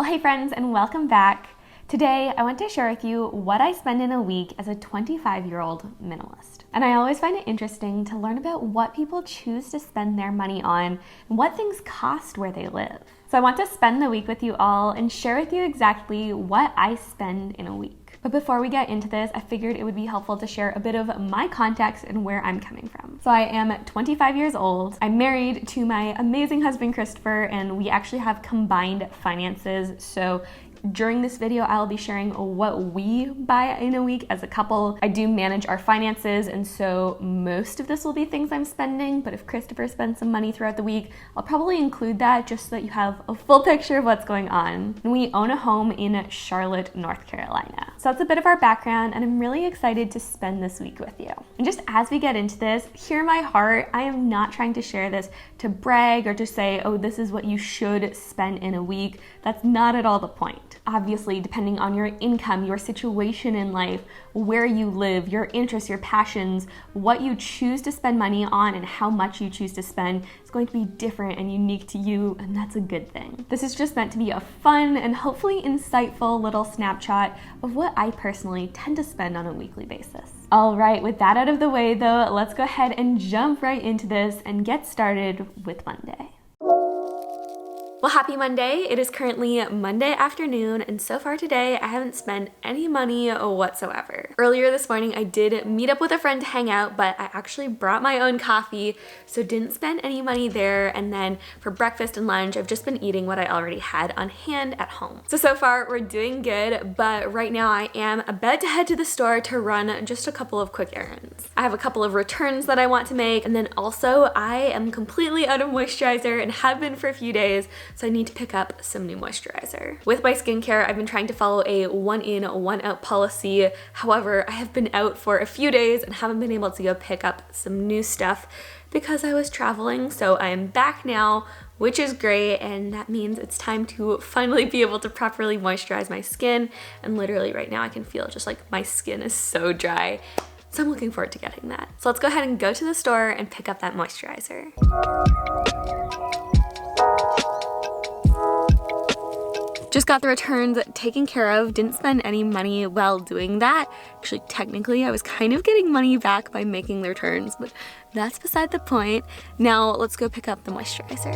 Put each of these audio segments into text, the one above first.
Well, hey friends, and welcome back. Today, I want to share with you what I spend in a week as a 25-year-old minimalist. And I always find it interesting to learn about what people choose to spend their money on and what things cost where they live. So I want to spend the week with you all and share with you exactly what I spend in a week. But before we get into this, I figured it would be helpful to share a bit of my context and where I'm coming from. So I am 25 years old. I'm married to my amazing husband, Christopher, and we actually have combined finances. So during this video, I'll be sharing what we buy in a week as a couple. I do manage our finances, and so most of this will be things I'm spending, but if Christopher spends some money throughout the week, I'll probably include that just so that you have a full picture of what's going on. And we own a home in Charlotte, North Carolina. So that's a bit of our background, and I'm really excited to spend this week with you. And just as we get into this, hear my heart. I am not trying to share this to brag or to say, oh, this is what you should spend in a week. That's not at all the point. Obviously, depending on your income, your situation in life, where you live, your interests, your passions, what you choose to spend money on and how much you choose to spend is going to be different and unique to you, and that's a good thing. This is just meant to be a fun and hopefully insightful little snapshot of what I personally tend to spend on a weekly basis. All right, with that out of the way though, let's go ahead and jump right into this and get started with Monday. Well, happy Monday. It is currently Monday afternoon, and so far today, I haven't spent any money whatsoever. Earlier this morning, I did meet up with a friend to hang out, but I actually brought my own coffee, so didn't spend any money there. And then for breakfast and lunch, I've just been eating what I already had on hand at home. So far, we're doing good, but right now I am about to head to the store to run just a couple of quick errands. I have a couple of returns that I want to make, and then also I am completely out of moisturizer and have been for a few days, so I need to pick up some new moisturizer. With my skincare, I've been trying to follow a 1 in, 1 out policy. However, I have been out for a few days and haven't been able to go pick up some new stuff because I was traveling. So I am back now, which is great, and that means it's time to finally be able to properly moisturize my skin. And literally right now I can feel just like my skin is so dry. So I'm looking forward to getting that. So let's go ahead and go to the store and pick up that moisturizer. Just got the returns taken care of, didn't spend any money while doing that. Actually, technically, I was kind of getting money back by making the returns, but that's beside the point. Now, let's go pick up the moisturizer.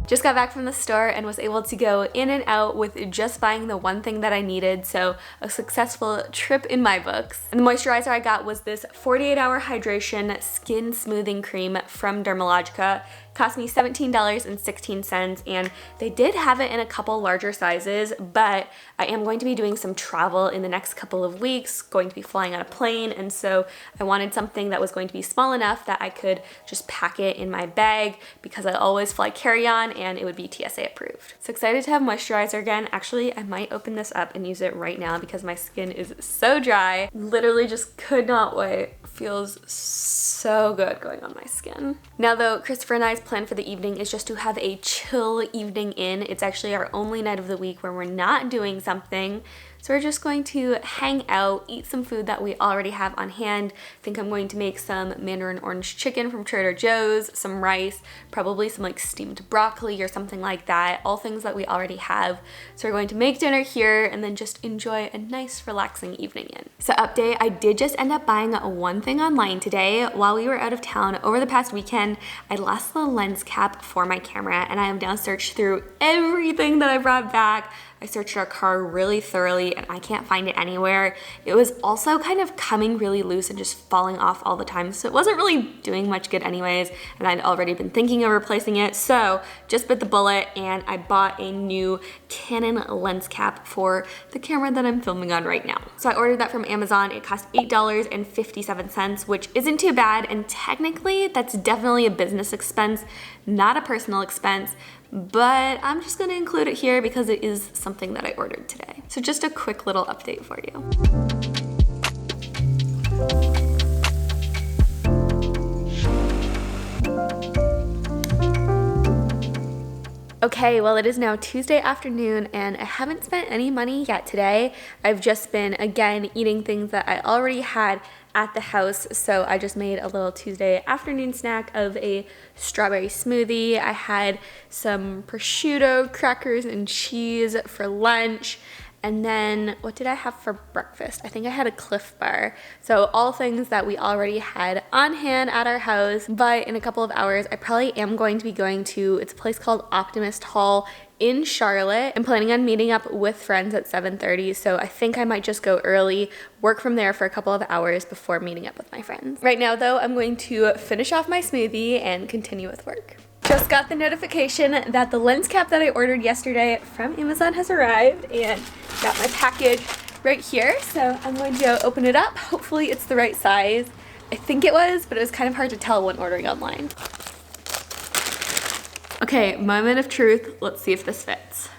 Just got back from the store and was able to go in and out with just buying the one thing that I needed, so a successful trip in my books. And the moisturizer I got was this 48-hour hydration skin smoothing cream from Dermalogica. Cost me $17.16, and they did have it in a couple larger sizes, but I am going to be doing some travel in the next couple of weeks, going to be flying on a plane, and so I wanted something that was going to be small enough that I could just pack it in my bag because I always fly carry-on and it would be TSA approved. So excited to have moisturizer again. Actually, I might open this up and use it right now because my skin is so dry. Literally just could not wait. Feels so good going on my skin. Now though, Christopher and I's plan for the evening is just to have a chill evening in. It's actually our only night of the week where we're not doing something. So we're just going to hang out, eat some food that we already have on hand. I think I'm going to make some mandarin orange chicken from Trader Joe's, some rice, probably some like steamed broccoli or something like that, all things that we already have. So we're going to make dinner here and then just enjoy a nice relaxing evening in. So update, I did just end up buying one thing online today. While we were out of town over the past weekend, I lost the lens cap for my camera, and I have now searched through everything that I brought back. I searched our car really thoroughly and I can't find it anywhere. It was also kind of coming really loose and just falling off all the time, so it wasn't really doing much good anyways, and I'd already been thinking of replacing it, so just bit the bullet and I bought a new Canon lens cap for the camera that I'm filming on right now. So I ordered that from Amazon. It cost $8.57, which isn't too bad, and technically that's definitely a business expense, not a personal expense, but I'm just gonna include it here because it is something that I ordered today. So just a quick little update for you. Okay, well it is now Tuesday afternoon and I haven't spent any money yet today. I've just been, again, eating things that I already had at the house, so I just made a little Tuesday afternoon snack of a strawberry smoothie. I had some prosciutto, crackers, and cheese for lunch. And then what did I have for breakfast? I think I had a Cliff Bar. So all things that we already had on hand at our house. But in a couple of hours, I probably am going to be going to, it's a place called Optimist Hall in Charlotte. I'm planning on meeting up with friends at 7:30, so I think I might just go early, work from there for a couple of hours before meeting up with my friends. Right now though, I'm going to finish off my smoothie and continue with work. Just got the notification that the lens cap that I ordered yesterday from Amazon has arrived, and got my package right here. So I'm going to go open it up. Hopefully it's the right size. I think it was, but it was kind of hard to tell when ordering online. Okay, moment of truth. Let's see if this fits.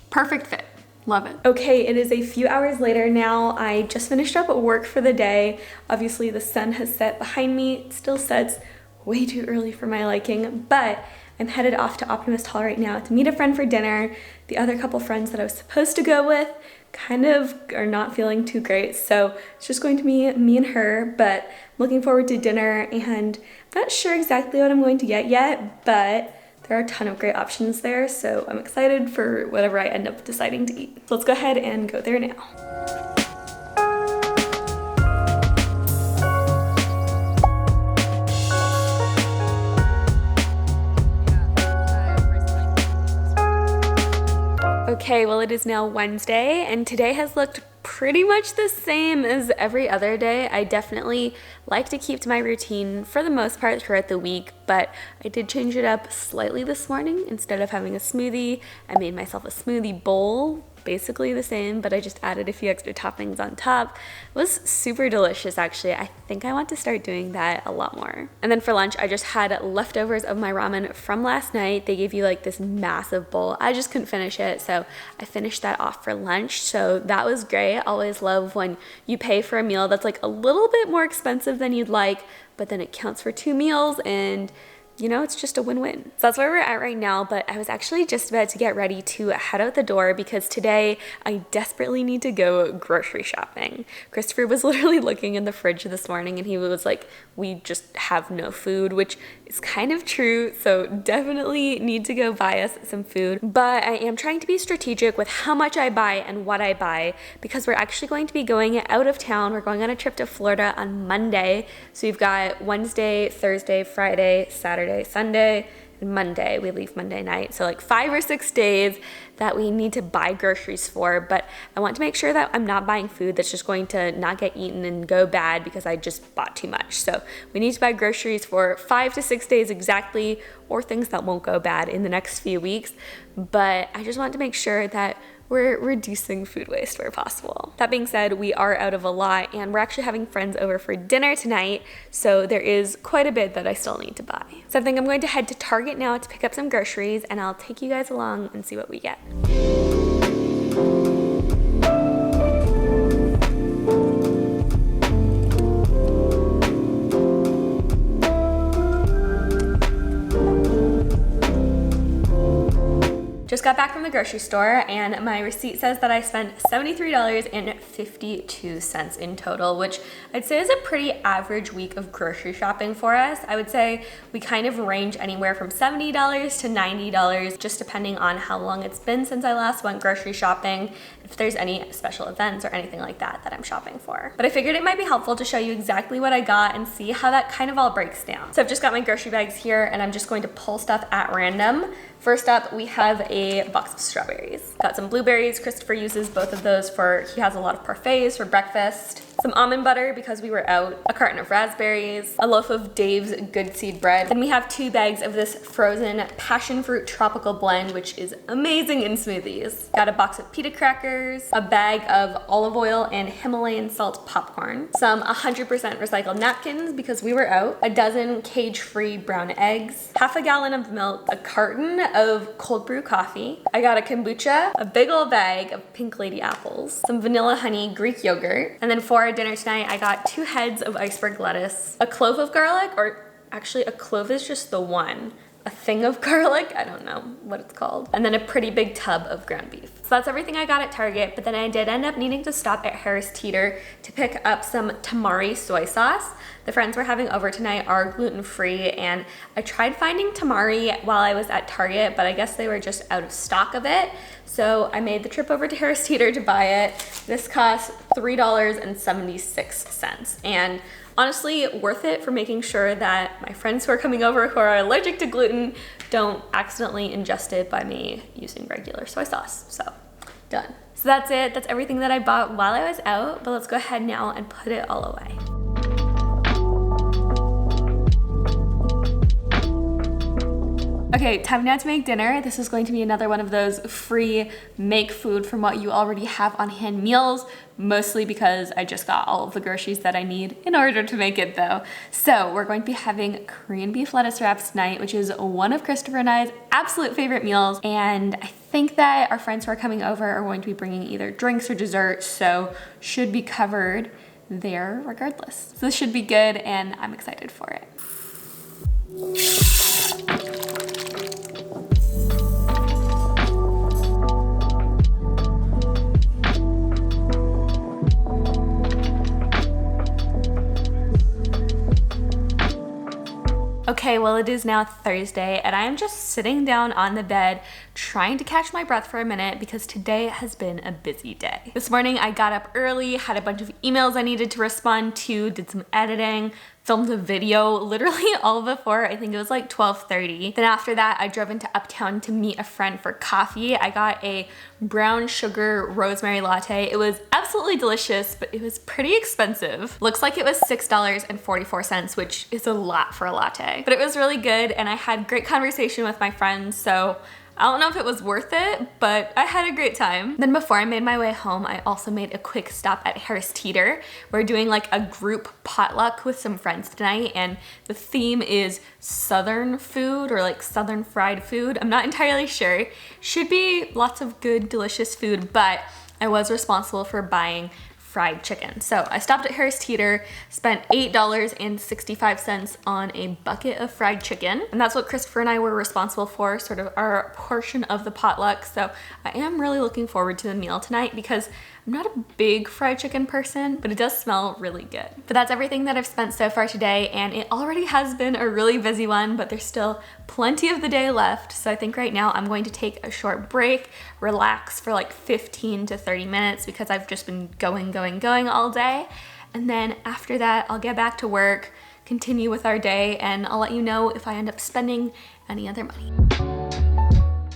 Perfect fit. Love it. Okay, it is a few hours later now. I just finished up work for the day. Obviously the sun has set behind me. It still sets way too early for my liking, but I'm headed off to Optimist Hall right now to meet a friend for dinner. The other couple friends that I was supposed to go with kind of are not feeling too great, so it's just going to be me and her, but I'm looking forward to dinner, and I'm not sure exactly what I'm going to get yet, but there are a ton of great options there, so I'm excited for whatever I end up deciding to eat. Let's go ahead and go there now. Okay, well it is now Wednesday, and today has looked pretty much the same as every other day. I definitely like to keep to my routine for the most part throughout the week, but I did change it up slightly this morning. Instead of having a smoothie, I made myself a smoothie bowl. Basically the same, but I just added a few extra toppings on top. It was super delicious actually. I think I want to start doing that a lot more. And then for lunch, I just had leftovers of my ramen from last night. They gave you like this massive bowl. I just couldn't finish it, so I finished that off for lunch. So that was great. I always love when you pay for a meal that's like a little bit more expensive than you'd like, but then it counts for 2 meals, and you know, it's just a win-win. So that's where we're at right now, but I was actually just about to get ready to head out the door because today I desperately need to go grocery shopping. Christopher was literally looking in the fridge this morning and he was like, we just have no food, which is kind of true, so definitely need to go buy us some food. But I am trying to be strategic with how much I buy and what I buy because we're actually going to be going out of town. We're going on a trip to Florida on Monday. So we've got Wednesday, Thursday, Friday, Saturday, Sunday, and Monday. We leave Monday night. So like 5 or 6 days that we need to buy groceries for, but I want to make sure that I'm not buying food that's just going to not get eaten and go bad because I just bought too much. So we need to buy groceries for 5 to 6 days exactly, or things that won't go bad in the next few weeks. But I just want to make sure that we're reducing food waste where possible. That being said, we are out of a lot and we're actually having friends over for dinner tonight, so there is quite a bit that I still need to buy. So I think I'm going to head to Target now to pick up some groceries, and I'll take you guys along and see what we get. Just got back from the grocery store and my receipt says that I spent $73.52 in total, which I'd say is a pretty average week of grocery shopping for us. I would say we kind of range anywhere from $70 to $90, just depending on how long it's been since I last went grocery shopping, if there's any special events or anything like that that I'm shopping for. But I figured it might be helpful to show you exactly what I got and see how that kind of all breaks down. So I've just got my grocery bags here and I'm just going to pull stuff at random. First up, we have a box of strawberries. Got some blueberries. Christopher uses both of those he has a lot of parfaits for breakfast. Some almond butter because we were out, a carton of raspberries, a loaf of Dave's Good Seed bread. Then we have 2 bags of this frozen passion fruit tropical blend, which is amazing in smoothies. Got a box of pita crackers, a bag of olive oil and Himalayan salt popcorn, some 100% recycled napkins because we were out, a dozen cage-free brown eggs, half a gallon of milk, a carton of cold brew coffee. I got a kombucha, a big old bag of Pink Lady apples, some vanilla honey Greek yogurt, and then for our dinner tonight, I got 2 heads of iceberg lettuce, a clove of garlic, or actually a clove is just the one, a thing of garlic, I don't know what it's called, and then a pretty big tub of ground beef. So that's everything I got at Target, but then I did end up needing to stop at Harris Teeter to pick up some Tamari soy sauce. The friends we're having over tonight are gluten-free, and I tried finding Tamari while I was at Target, but I guess they were just out of stock of it. So I made the trip over to Harris Teeter to buy it. This cost $3.76, and honestly worth it for making sure that my friends who are coming over who are allergic to gluten don't accidentally ingest it by me using regular soy sauce. So done. So that's it. That's everything that I bought while I was out, but let's go ahead now and put it all away. Okay, time now to make dinner. This is going to be another one of those free make food from what you already have on hand meals, mostly because I just got all of the groceries that I need in order to make it though. So we're going to be having Korean beef lettuce wraps tonight, which is one of Christopher and I's absolute favorite meals. And I think that our friends who are coming over are going to be bringing either drinks or dessert, so should be covered there regardless. So this should be good and I'm excited for it. Okay, well it is now Thursday and I am just sitting down on the bed trying to catch my breath for a minute because today has been a busy day. This morning I got up early, had a bunch of emails I needed to respond to, did some editing, filmed a video literally all before, I think it was like 12:30. Then after that, I drove into Uptown to meet a friend for coffee. I got a brown sugar rosemary latte. It was absolutely delicious, but it was pretty expensive. Looks like it was $6.44, which is a lot for a latte. But it was really good and I had great conversation with my friends, so I don't know if it was worth it, but I had a great time. Then before I made my way home, I also made a quick stop at Harris Teeter. We're doing like a group potluck with some friends tonight, and the theme is Southern food or like Southern fried food. I'm not entirely sure. Should be lots of good, delicious food, but I was responsible for buying fried chicken. So I stopped at Harris Teeter, spent $8.65 on a bucket of fried chicken. And that's what Christopher and I were responsible for, sort of our portion of the potluck. So I am really looking forward to the meal tonight because I'm not a big fried chicken person, but it does smell really good. But that's everything that I've spent so far today, and it already has been a really busy one, but there's still plenty of the day left. So I think right now I'm going to take a short break, relax for like 15 to 30 minutes because I've just been going all day. And then after that, I'll get back to work, continue with our day, and I'll let you know if I end up spending any other money.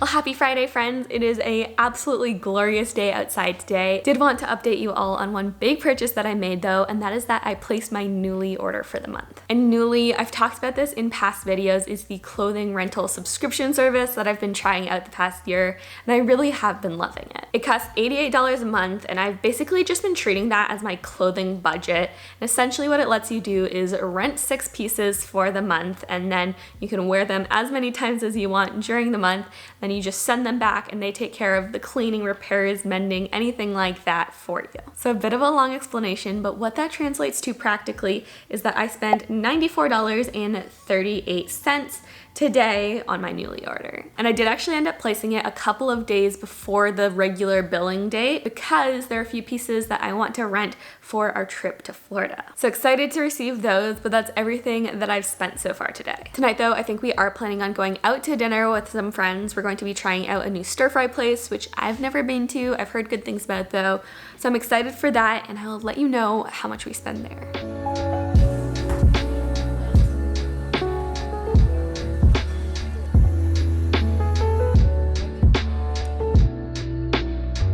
Well, happy Friday, friends. It is a absolutely glorious day outside today. Did want to update you all on one big purchase that I made though, and that is that I placed my Nuuly order for the month. And Nuuly, I've talked about this in past videos, is the clothing rental subscription service that I've been trying out the past year, and I really have been loving it. It costs $88 a month, and I've basically just been treating that as my clothing budget. And essentially what it lets you do is rent 6 pieces for the month, and then you can wear them as many times as you want during the month, and you just send them back and they take care of the cleaning, repairs, mending, anything like that for you. So a bit of a long explanation, but what that translates to practically is that I spent $94.38 today on my Nuuly order. And I did actually end up placing it a couple of days before the regular billing date because there are a few pieces that I want to rent for our trip to Florida. So excited to receive those, but that's everything that I've spent so far today. Tonight though, I think we are planning on going out to dinner with some friends. We're going to be trying out a new stir fry place, which I've never been to. I've heard good things about it though. So I'm excited for that, and I'll let you know how much we spend there.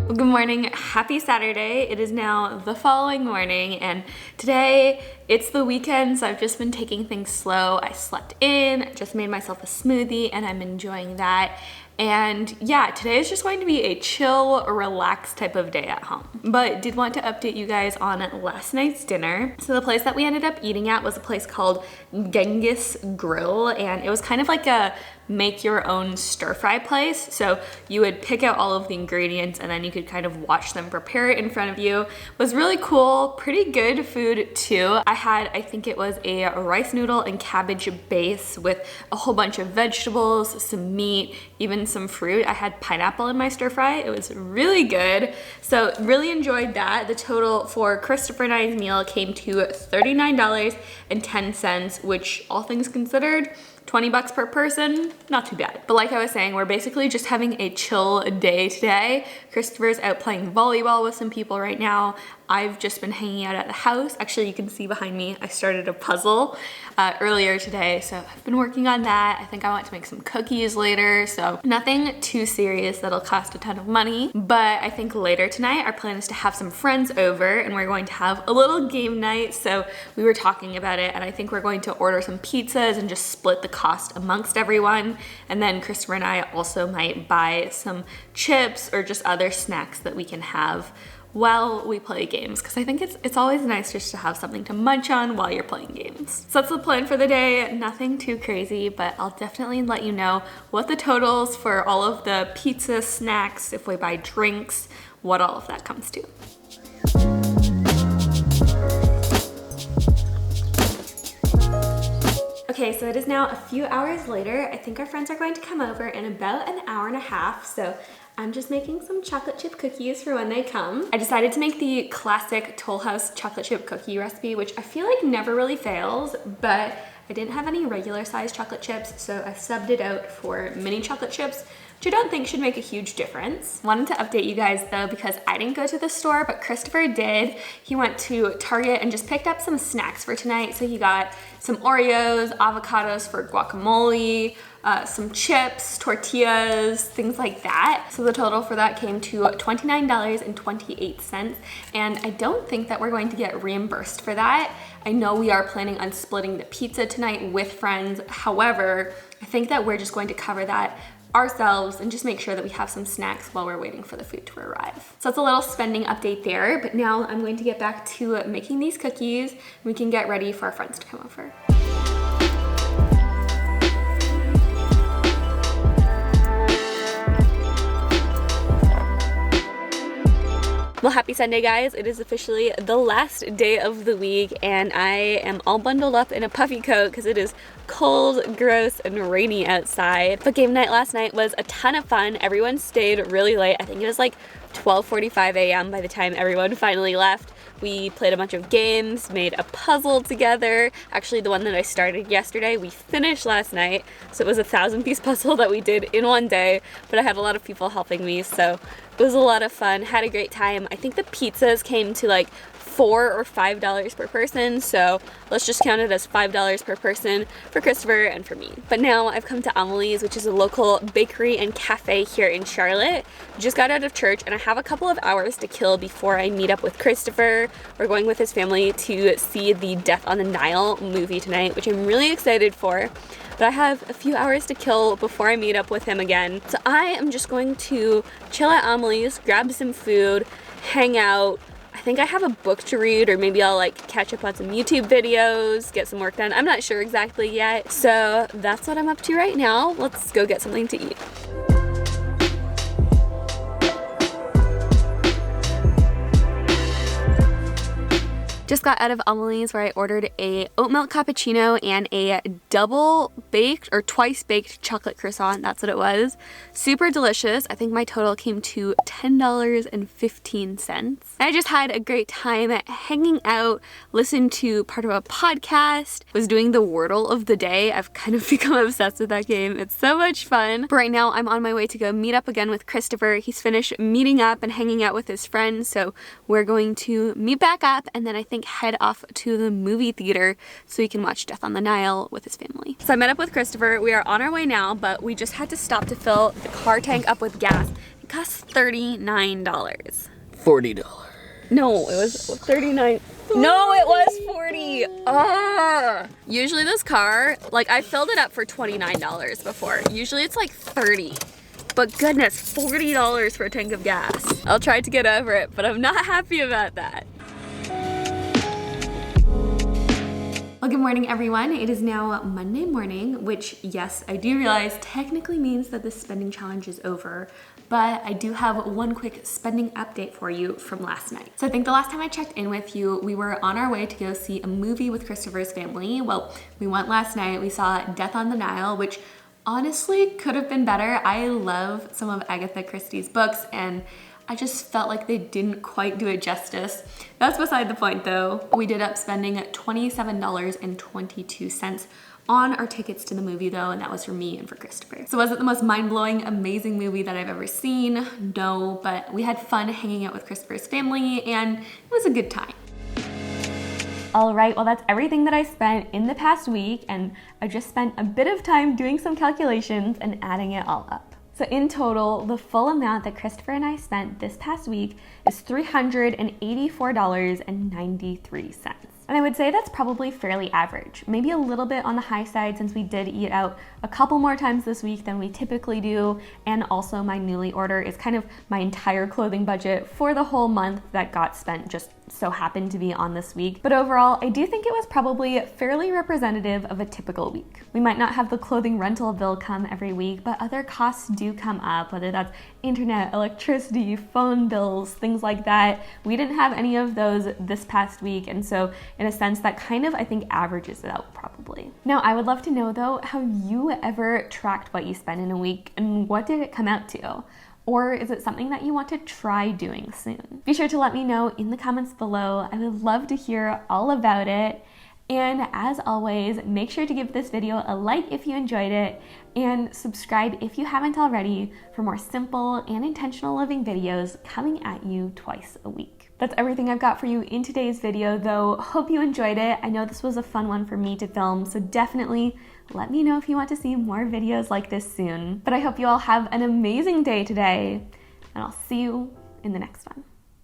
Good morning, happy Saturday. It is now the following morning, and today it's the weekend, so I've just been taking things slow. I slept in, just made myself a smoothie, and I'm enjoying that. And yeah, today is just going to be a chill, relaxed type of day at home. But did want to update you guys on last night's dinner. So the place that we ended up eating at was a place called Genghis Grill, and it was kind of like a make your own stir fry place. So you would pick out all of the ingredients and then you could kind of watch them prepare it in front of you. It was really cool, pretty good food too. I had, I think it was a rice noodle and cabbage base with a whole bunch of vegetables, some meat, even some fruit. I had pineapple in my stir fry. It was really good. So really enjoyed that. The total for Christopher and I's meal came to $39.10, which all things considered, 20 bucks per person, not too bad. But like I was saying, we're basically just having a chill day today. Christopher's out playing volleyball with some people right now. I've just been hanging out at the house. Actually, you can see behind me, I started a puzzle earlier today, so I've been working on that. I think I want to make some cookies later, so nothing too serious that'll cost a ton of money. But I think later tonight, our plan is to have some friends over and we're going to have a little game night. So we were talking about it and I think we're going to order some pizzas and just split the cost amongst everyone. And then Christopher and I also might buy some chips or just other snacks that we can have while we play games, because I think it's always nice just to have something to munch on while you're playing games. So that's the plan for the day. Nothing too crazy, but I'll definitely let you know what the totals for all of the pizza, snacks, if we buy drinks, what all of that comes to. Okay, so it is now a few hours later. I think our friends are going to come over in about an hour and a half, so I'm just making some chocolate chip cookies for when they come. I decided to make the classic Toll House chocolate chip cookie recipe, which I feel like never really fails, but I didn't have any regular size chocolate chips, so I subbed it out for mini chocolate chips, which I don't think should make a huge difference. Wanted to update you guys though, because I didn't go to the store, but Christopher did. He went to Target and just picked up some snacks for tonight. So he got some Oreos, avocados for guacamole, some chips, tortillas, things like that. So the total for that came to $29.28. And I don't think that we're going to get reimbursed for that. I know we are planning on splitting the pizza tonight with friends. However, I think that we're just going to cover that ourselves and just make sure that we have some snacks while we're waiting for the food to arrive. So it's a little spending update there, but now I'm going to get back to making these cookies. We can get ready for our friends to come over. Well, happy Sunday, guys. It is officially the last day of the week and I am all bundled up in a puffy coat because it is cold, gross, and rainy outside. But game night last night was a ton of fun. Everyone stayed really late. I think it was like 12:45 a.m. by the time everyone finally left. We played a bunch of games, made a puzzle together. Actually, the one that I started yesterday, we finished last night. So it was a 1,000-piece puzzle that we did in one day, but I had a lot of people helping me, so it was a lot of fun. Had a great time. I think the pizzas came to like $4 or $5 per person, so let's just count it as $5 per person for Christopher and for me. But now I've come to Amelie's, which is a local bakery and cafe here in Charlotte. Just got out of church and I have a couple of hours to kill before I meet up with Christopher. We're going with his family to see the Death on the Nile movie tonight, which I'm really excited for. But I have a few hours to kill before I meet up with him again. So I am just going to chill at Amelie's, grab some food, hang out. I think I have a book to read, or maybe I'll like catch up on some YouTube videos, get some work done. I'm not sure exactly yet. So that's what I'm up to right now. Let's go get something to eat. Just got out of Amelie's where I ordered a oat milk cappuccino and a double baked or twice baked chocolate croissant. That's what it was. Super delicious. I think my total came to $10.15. I just had a great time hanging out, listened to part of a podcast, was doing the Wordle of the day. I've kind of become obsessed with that game. It's so much fun. But right now I'm on my way to go meet up again with Christopher. He's finished meeting up and hanging out with his friends. So we're going to meet back up and then I think head off to the movie theater so he can watch Death on the Nile with his family. So I met up with Christopher. We are on our way now, but we just had to stop to fill the car tank up with gas. It costs $39. $40. No, it was $39. No, it was $40. Usually this car, like I filled it up for $29 before. Usually it's like $30. But goodness, $40 for a tank of gas. I'll try to get over it, but I'm not happy about that. Well, good morning, everyone. It is now Monday morning, which, yes, I do realize technically means that the spending challenge is over, but I do have one quick spending update for you from last night. So I think the last time I checked in with you, we were on our way to go see a movie with Christopher's family. Well, we went last night. We saw Death on the Nile, which honestly could have been better. I love some of Agatha Christie's books, and I just felt like they didn't quite do it justice. That's beside the point though. We did up spending $27.22 on our tickets to the movie though, and that was for me and for Christopher. So was it the most mind-blowing, amazing movie that I've ever seen? No, but we had fun hanging out with Christopher's family and it was a good time. All right, well that's everything that I spent in the past week, and I just spent a bit of time doing some calculations and adding it all up. So in total, the full amount that Christopher and I spent this past week is $384.93. And I would say that's probably fairly average, maybe a little bit on the high side since we did eat out a couple more times this week than we typically do, and also my Nuuly order is kind of my entire clothing budget for the whole month that got spent just so happened to be on this week. But overall, I do think it was probably fairly representative of a typical week. We might not have the clothing rental bill come every week, but other costs do come up, whether that's internet, electricity, phone bills, things like that. We didn't have any of those this past week, and so in a sense that kind of, I think, averages it out probably. Now, I would love to know though how you ever tracked what you spend in a week and what did it come out to? Or is it something that you want to try doing soon? Be sure to let me know in the comments below. I would love to hear all about it. And as always, make sure to give this video a like if you enjoyed it, and subscribe if you haven't already for more simple and intentional living videos coming at you twice a week. That's everything I've got for you in today's video though. Hope you enjoyed it. I know this was a fun one for me to film, so definitely let me know if you want to see more videos like this soon. But I hope you all have an amazing day today, and I'll see you in the next one.